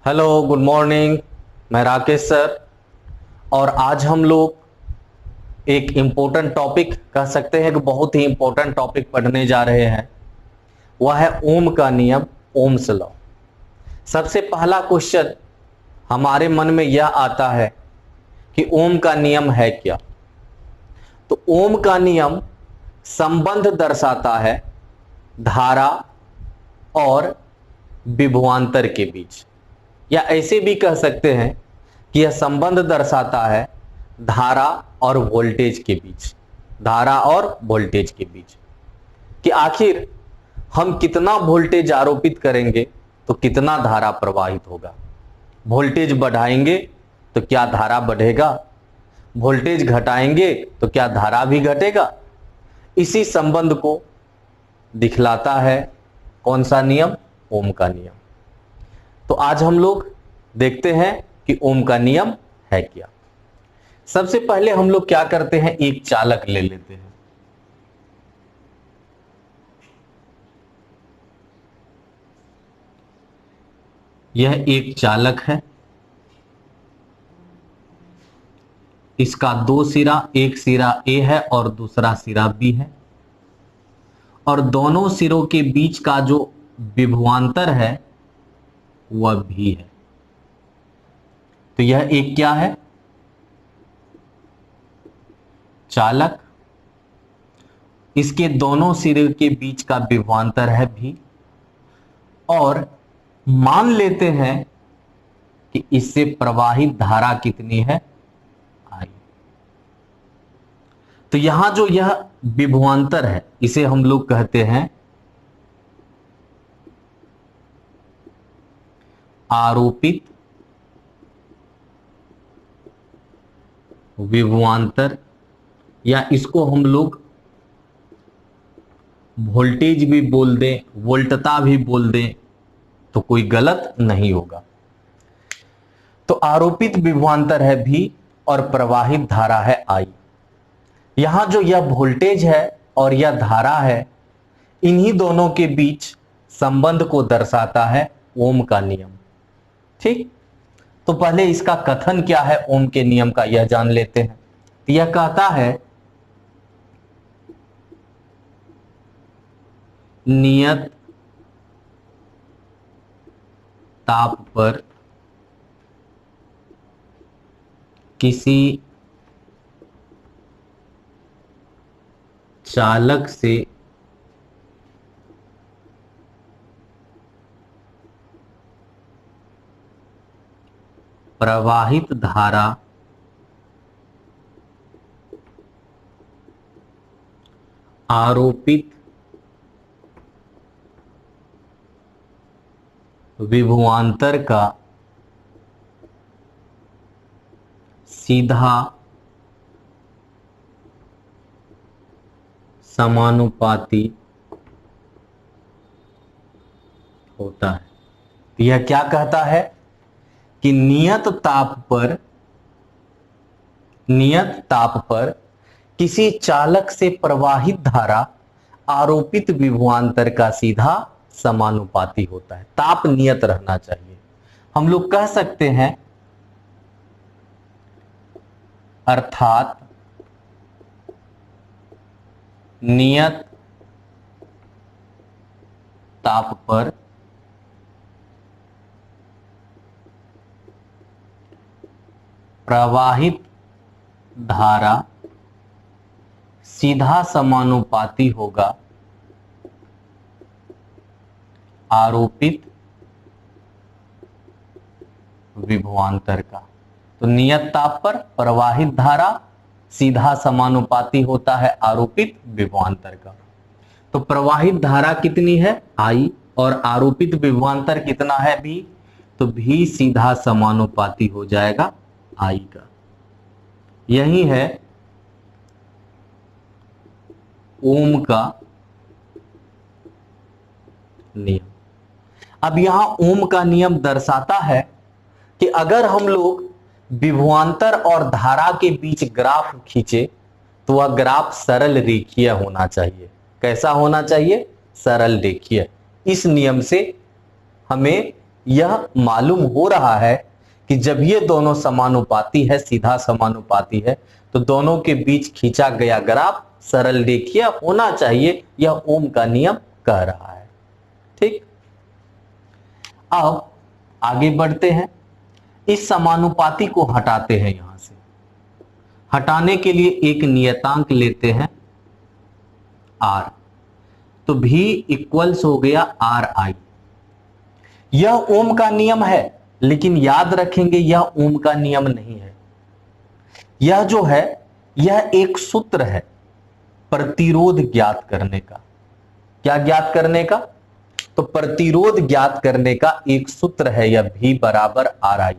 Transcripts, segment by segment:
Hello, good morning. मैं Rakesh sir. और आज हम लोग एक इम्पोर्टेंट टॉपिक कह सकते हैं कि बहुत ही इम्पोर्टेंट टॉपिक पढ़ने जा रहे हैं। वह है ओम का नियम, ओम्स लॉ। सबसे पहला क्वेश्चन हमारे मन में यह आता है कि ओम का नियम है क्या। तो ओम का नियम संबंध दर्शाता है धारा और विभवांतर के बीच, या ऐसे भी कह सकते हैं कि यह संबंध दर्शाता है धारा और वोल्टेज के बीच, धारा और वोल्टेज के बीच, कि आखिर हम कितना वोल्टेज आरोपित करेंगे तो कितना धारा प्रवाहित होगा। वोल्टेज बढ़ाएंगे तो क्या धारा बढ़ेगा, वोल्टेज घटाएंगे तो क्या धारा भी घटेगा। इसी संबंध को दिखलाता है कौन सा नियम, ओम का नियम। तो आज हम लोग देखते हैं कि ओम का नियम है क्या। सबसे पहले हम लोग क्या करते हैं, एक चालक ले लेते हैं। यह एक चालक है, इसका दो सिरा, एक सिरा ए है और दूसरा सिरा बी है, और दोनों सिरों के बीच का जो विभवांतर है वह भी है। तो यह एक क्या है, चालक। इसके दोनों सिरे के बीच का विभवांतर है भी, और मान लेते हैं कि इससे प्रवाहित धारा कितनी है, आई। तो यहां जो यह विभवांतर है इसे हम लोग कहते हैं आरोपित विभवांतर, या इसको हम लोग वोल्टेज भी बोल दें, वोल्टता भी बोल दें, तो कोई गलत नहीं होगा। तो आरोपित विभवांतर है भी और प्रवाहित धारा है आई। यहां जो यह वोल्टेज है और यह धारा है, इन्हीं दोनों के बीच संबंध को दर्शाता है ओम का नियम। ठीक, तो पहले इसका कथन क्या है ओम के नियम का, यह जान लेते हैं। यह कहता है नियत ताप पर किसी चालक से प्रवाहित धारा आरोपित विभवांतर का सीधा समानुपाती होता है। तो यह क्या कहता है कि नियत ताप पर किसी चालक से प्रवाहित धारा आरोपित विभवांतर का सीधा समानुपाती होता है। ताप नियत रहना चाहिए। हम लोग कह सकते हैं अर्थात नियत ताप पर प्रवाहित धारा सीधा समानुपाती होगा आरोपित विभवांतर का। तो नियत ताप पर प्रवाहित धारा सीधा समानुपाती होता है आरोपित विभवांतर का। तो प्रवाहित धारा कितनी है, आई, और आरोपित विभवांतर कितना है, भी, तो भी सीधा समानुपाती हो जाएगा आई का। यही है ओम का नियम। अब यहां ओम का नियम दर्शाता है कि अगर हम लोग विभवांतर और धारा के बीच ग्राफ खींचे तो वह ग्राफ सरल रेखीय होना चाहिए। कैसा होना चाहिए, सरल रेखीय। इस नियम से हमें यह मालूम हो रहा है कि जब ये दोनों समानुपाती है, सीधा समानुपाती है, तो दोनों के बीच खींचा गया ग्राफ सरल रेखीय होना चाहिए, यह ओम का नियम कह रहा है। ठीक, अब आगे बढ़ते हैं। इस समानुपाती को हटाते हैं, यहां से हटाने के लिए एक नियतांक लेते हैं r, तो v इक्वल्स हो गया आर आई। यह ओम का नियम है, लेकिन याद रखेंगे यह ओम का नियम नहीं है। यह जो है यह एक सूत्र है प्रतिरोध ज्ञात करने का। क्या ज्ञात करने का? तो प्रतिरोध ज्ञात करने का एक सूत्र है यह v बराबर आर आई।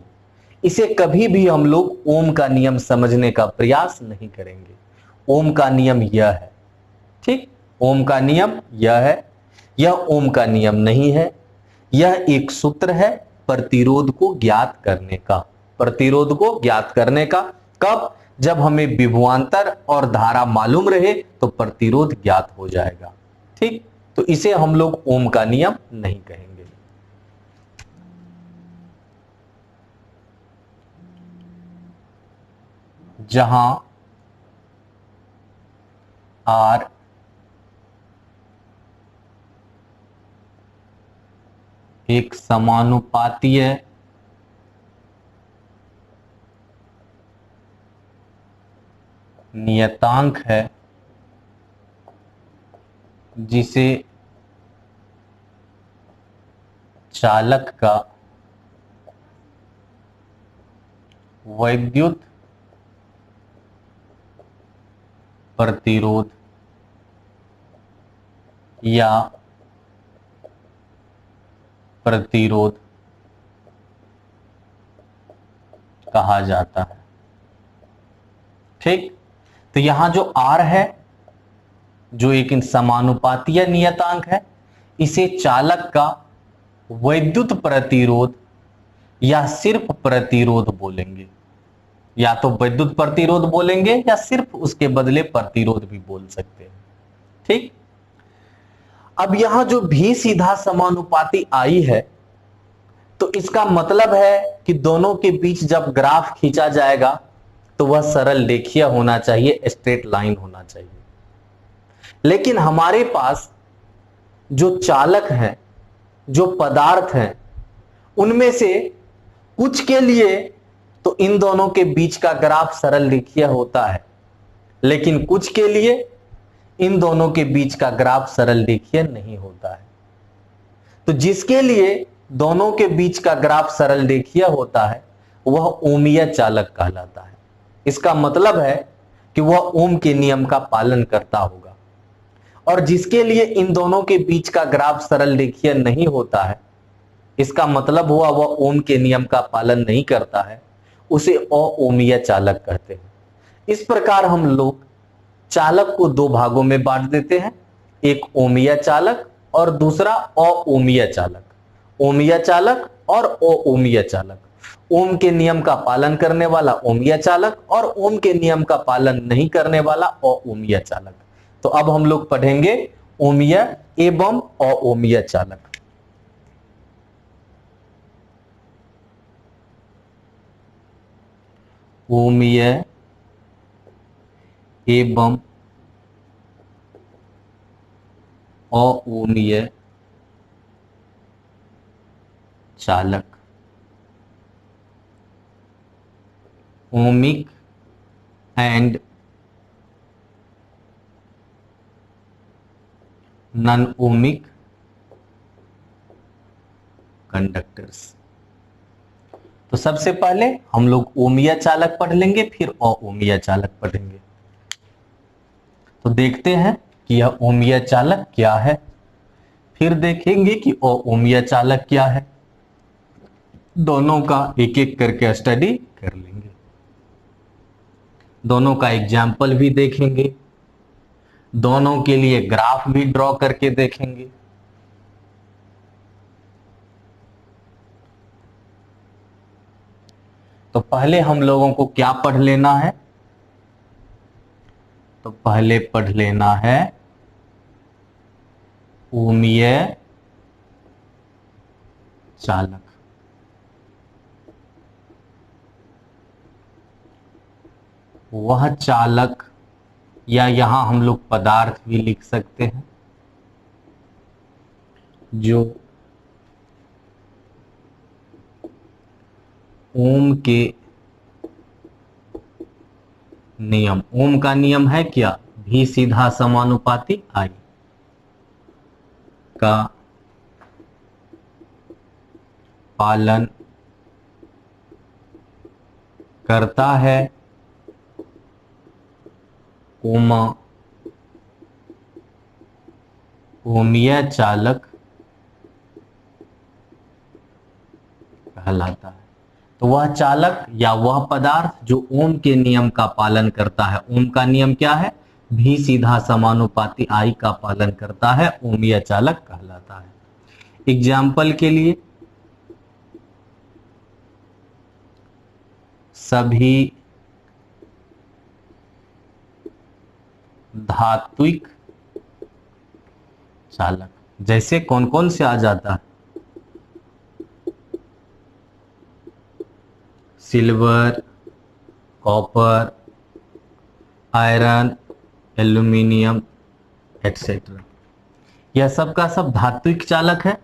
इसे कभी भी हम लोग ओम का नियम समझने का प्रयास नहीं करेंगे। ओम का नियम यह है। ठीक, ओम का नियम यह है, यह ओम का नियम नहीं है। यह एक सूत्र है प्रतिरोध को ज्ञात करने का। प्रतिरोध को ज्ञात करने का कब? जब हमें विभवांतर और धारा मालूम रहे तो प्रतिरोध ज्ञात हो जाएगा। ठीक, तो इसे हम लोग ओम का नियम नहीं कहेंगे। जहां R एक समानुपातीय नियतांक है जिसे चालक का वैद्युत प्रतिरोध या प्रतिरोध कहा जाता है। ठीक, तो यहां जो R है जो एक समानुपातीय नियतांक है, इसे चालक का वैद्युत प्रतिरोध या सिर्फ प्रतिरोध बोलेंगे। या तो वैद्युत प्रतिरोध बोलेंगे या सिर्फ उसके बदले प्रतिरोध भी बोल सकते हैं। ठीक, अब यहां जो भी सीधा समानुपाती आई है, तो इसका मतलब है कि दोनों के बीच जब ग्राफ खींचा जाएगा तो वह सरल रेखीय होना चाहिए, स्ट्रेट लाइन होना चाहिए। लेकिन हमारे पास जो चालक हैं, जो पदार्थ हैं, उनमें से कुछ के लिए तो इन दोनों के बीच का ग्राफ सरल रेखीय होता है, लेकिन कुछ के लिए इन दोनों के बीच का ग्राफ सरल रेखीय नहीं होता है। तो जिसके लिए दोनों के बीच का ग्राफ सरल रेखीय होता है वह ओमीय चालक कहलाता है। इसका मतलब है कि वह ओम के नियम का पालन करता होगा। और जिसके लिए इन दोनों के बीच का ग्राफ सरल रेखीय नहीं होता है, इसका मतलब हुआ वह ओम के नियम का पालन नहीं करता है, उसे अओमीय चालक कहते हैं। इस प्रकार हम लोग चालक को दो भागों में बांट देते हैं, एक ओमीय चालक और दूसरा अओमीय चालक। ओमीय चालक और अओमीय चालक। ओम के नियम का पालन करने वाला ओमीय चालक और ओम के नियम का पालन नहीं करने वाला अओमीय चालक। तो अब हम लोग पढ़ेंगे ओमीय एवं अओमीय चालक। ओमीय एवं अओमीय चालक। Ohmic and non ohmic conductors. तो सबसे पहले हम लोग ओमीय चालक पढ़ लेंगे, फिर अओमीय चालक पढ़ेंगे। तो देखते हैं कि यह ओमीय चालक क्या है, फिर देखेंगे कि अओमीय चालक क्या है। दोनों का एक एक करके स्टडी कर लेंगे, दोनों का एग्जाम्पल भी देखेंगे, दोनों के लिए ग्राफ भी ड्रॉ करके देखेंगे। तो पहले हम लोगों को क्या पढ़ लेना है? तो पहले पढ़ लेना है ओमीय चालक। वह चालक, या यहां हम लोग पदार्थ भी लिख सकते हैं, जो ओम के नियम, ओम का नियम है क्या, भी सीधा समानुपाती आई का पालन करता है, कोमा ओमीय चालक कहलाता है। तो वह चालक या वह पदार्थ जो ओम के नियम का पालन करता है, ओम का नियम क्या है, भी सीधा समानुपाती आई का पालन करता है, ओमीय चालक कहलाता है। एग्जाम्पल के लिए, सभी धात्विक चालक, जैसे कौन कौन से आ जाता है, silver, copper, iron, aluminium etcetera, यह सब का सब धात्विक चालक है,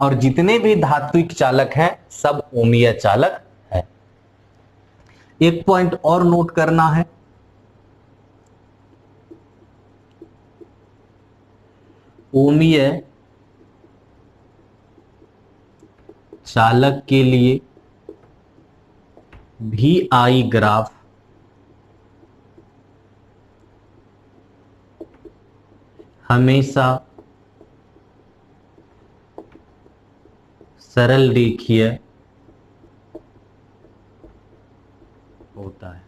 और जितने भी धात्विक चालक हैं सब ओमीय चालक है। एक पॉइंट और नोट करना है, ओमीय चालक के लिए भी आई ग्राफ हमेशा सरल रेखीय होता है।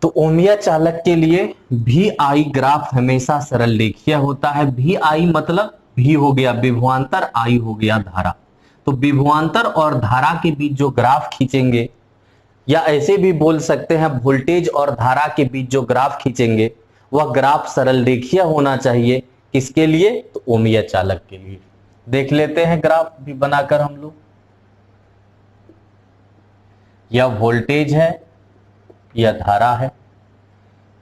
तो ओमीय चालक के लिए भी आई ग्राफ हमेशा सरल रेखीय होता है। भी आई मतलब भी हो गया विभवांतर, आई हो गया धारा। तो विभवांतर और धारा के बीच जो ग्राफ खींचेंगे, या ऐसे भी बोल सकते हैं वोल्टेज और धारा के बीच जो ग्राफ खींचेंगे वह ग्राफ सरल रेखीय होना चाहिए। किसके लिए, तो ओमीय चालक के लिए। देख लेते हैं ग्राफ भी बनाकर हम लोग। यह वोल्टेज है, यह धारा है,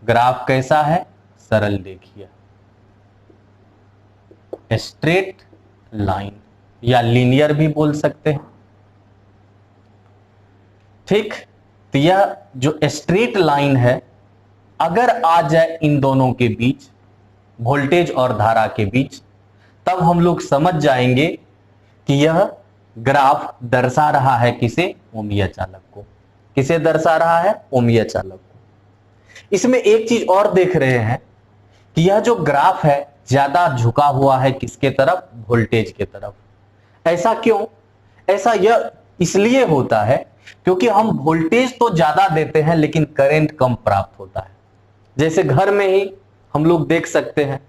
ग्राफ कैसा है, सरल रेखीय, स्ट्रेट लाइन, या लीनियर भी बोल सकते हैं। ठीक, तो यह जो स्ट्रेट लाइन है, अगर आ जाए इन दोनों के बीच, वोल्टेज और धारा के बीच, तब हम लोग समझ जाएंगे कि यह ग्राफ दर्शा रहा है किसे, ओमीय चालक को। किसे दर्शा रहा है, ओमीय चालक को। इसमें एक चीज और देख रहे हैं कि यह जो ग्राफ है ज्यादा झुका हुआ है किसके तरफ, वोल्टेज के तरफ। ऐसा क्यों, ऐसा यह इसलिए होता है क्योंकि हम वोल्टेज तो ज्यादा देते हैं लेकिन करंट कम प्राप्त होता है। जैसे घर में ही हम लोग देख सकते हैं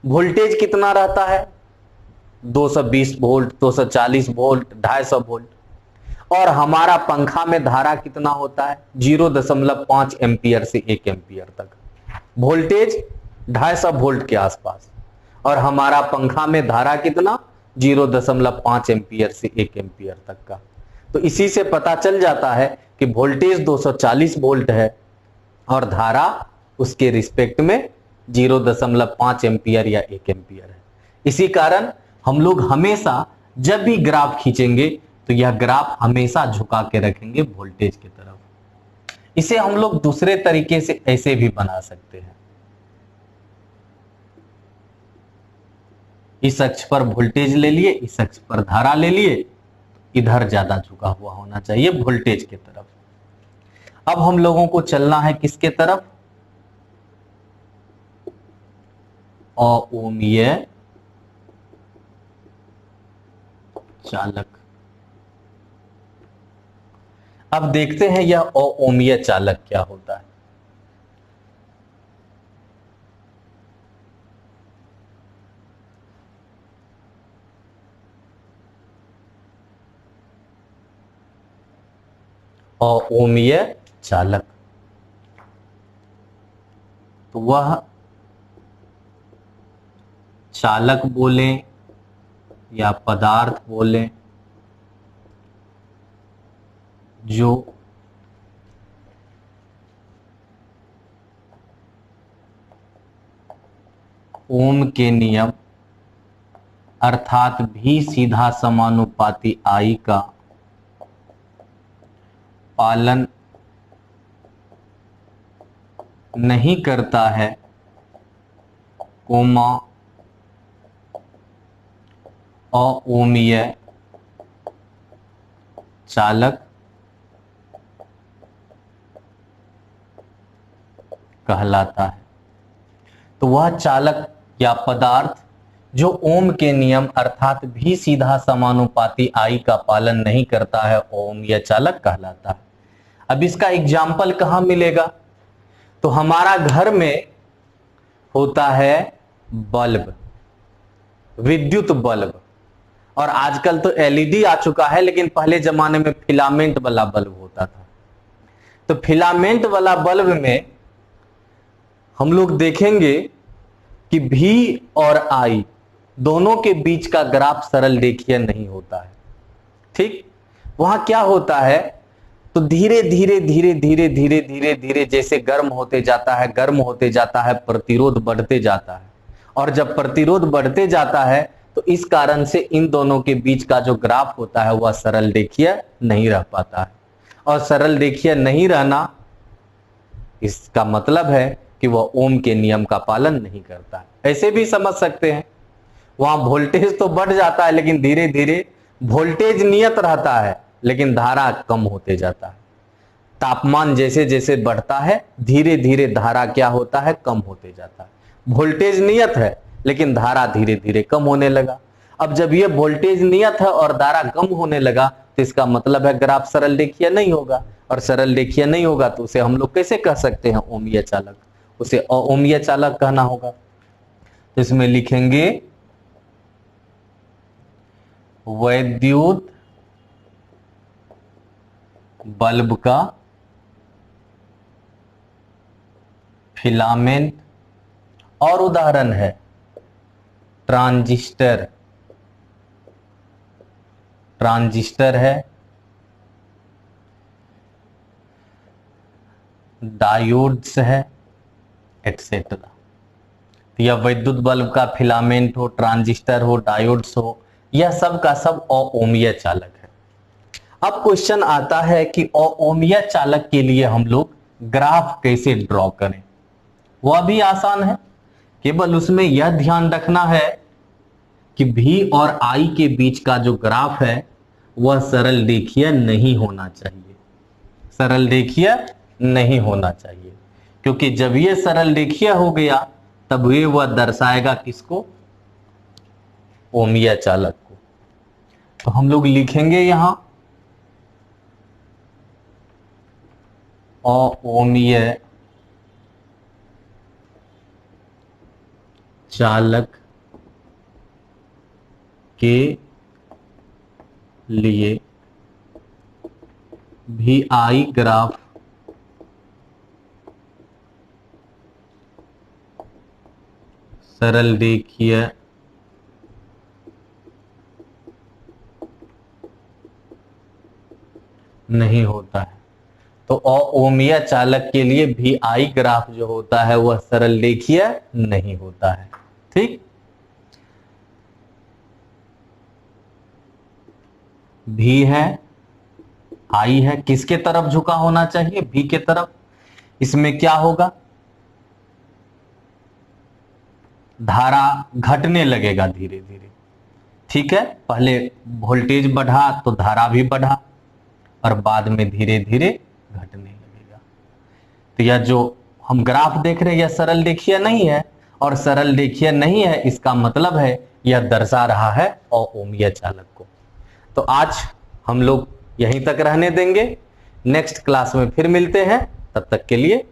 वोल्टेज कितना रहता है, 220 वोल्ट, 240 वोल्ट, 250 वोल्ट, और हमारा पंखा में धारा कितना होता है, 0.5 एम्पियर से 1 एम्पियर तक। वोल्टेज 250 वोल्ट के आसपास, और हमारा पंखा में धारा कितना, 0.5 एम्पियर से 1 एम्पियर तक का। तो इसी से पता चल जाता है कि वोल्टेज 240 वोल्ट है और धारा उसके रिस्पेक्ट में 0.5 एम्पियर या 1 एम्पियर है। इसी कारण हम लोग हमेशा जब भी ग्राफ खींचेंगे तो यह ग्राफ हमेशा झुका के रखेंगे वोल्टेज की तरफ। इसे हम लोग दूसरे तरीके से ऐसे भी बना सकते हैं, इस अक्ष पर वोल्टेज ले लिए, इस अक्ष पर धारा ले लिए, इधर ज्यादा झुका हुआ होना चाहिए वोल्टेज की तरफ। अब हम लोगों को चलना है किसके तरफ, अओमीय चालक। अब देखते हैं यह अओमीय चालक क्या होता है। अओमीय चालक, तो वह चालक बोलें या पदार्थ बोलें जो ओम के नियम अर्थात भी सीधा समानुपाती आई का पालन नहीं करता है, कोमा अओमीय चालक कहलाता है। तो वह चालक या पदार्थ जो ओम के नियम अर्थात भी सीधा समानुपाती आई का पालन नहीं करता है, ओम या चालक कहलाता है। अब इसका एग्जाम्पल कहां मिलेगा? तो हमारा घर में होता है बल्ब, विद्युत बल्ब, और आजकल तो एलईडी आ चुका है, लेकिन पहले जमाने में फिलामेंट वाला बल्ब होता था। तो फिलामेंट वाला बल्ब में हम लोग देखेंगे कि भी और आई दोनों के बीच का ग्राफ सरल रेखीय नहीं होता है। ठीक, वहां क्या होता है? तो धीरे धीरे धीरे धीरे धीरे धीरे धीरे जैसे गर्म होते जाता है प्रतिरोध बढ़ते जाता है, और जब प्रतिरोध बढ़ते जाता है तो इस कारण से इन दोनों के बीच का जो ग्राफ होता है वह सरल रेखीय नहीं रह पाता है। और सरल रेखीय नहीं रहना, इसका मतलब है कि वह ओम के नियम का पालन नहीं करता है। ऐसे भी समझ सकते हैं, वहां वोल्टेज तो बढ़ जाता है लेकिन धीरे धीरे वोल्टेज नियत रहता है लेकिन धारा कम होते जाता है। तापमान जैसे जैसे बढ़ता है धीरे धीरे धारा क्या होता है? कम होते जाता है। वोल्टेज नियत है लेकिन धारा धीरे धीरे कम होने लगा। अब जब ये वोल्टेज नियत है और धारा कम होने लगा तो इसका मतलब है ग्राफ सरल रेखीय नहीं होगा, और सरल रेखीय नहीं होगा तो उसे हम लोग कैसे कह सकते हैं? ओमीय चालक। उसे अओमीय चालक कहना होगा। तो इसमें लिखेंगे वैद्युत बल्ब का फिलामेंट, और उदाहरण है ट्रांजिस्टर। ट्रांजिस्टर है, डायोड्स है, एटसेट्रा। या वैद्युत बल्ब का फिलामेंट हो, ट्रांजिस्टर हो, डायोड्स हो, यह सब का सब अओमीय चालक है। अब क्वेश्चन आता है कि अओमीय चालक के लिए हम लोग ग्राफ कैसे ड्रॉ करें? वह भी आसान है, केवल उसमें यह ध्यान रखना है कि भी और आई के बीच का जो ग्राफ है वह सरल रेखीय नहीं होना चाहिए। सरल रेखीय नहीं होना चाहिए, क्योंकि जब यह सरल रेखीय हो गया तब ये वह दर्शाएगा किसको? ओमीय चालक को। तो हम लोग लिखेंगे यहां अओमीय चालक के लिए भी आई ग्राफ सरल रेखीय नहीं होता है। तो अओमीय चालक के लिए भी आई ग्राफ जो होता है वह सरल रेखीय नहीं होता है। ठीक, भी है, आई है, किसके तरफ झुका होना चाहिए? भी के तरफ। इसमें क्या होगा? धारा घटने लगेगा धीरे धीरे। ठीक है, पहले वोल्टेज बढ़ा तो धारा भी बढ़ा, और बाद में धीरे धीरे घटने लगेगा। तो यह जो हम ग्राफ देख रहे हैं यह सरल रेखीय नहीं है, और सरल रेखीय नहीं है इसका मतलब है यह दर्शा रहा है अओमीय चालक को। तो आज हम लोग यहीं तक रहने देंगे, नेक्स्ट क्लास में फिर मिलते हैं, तब तक के लिए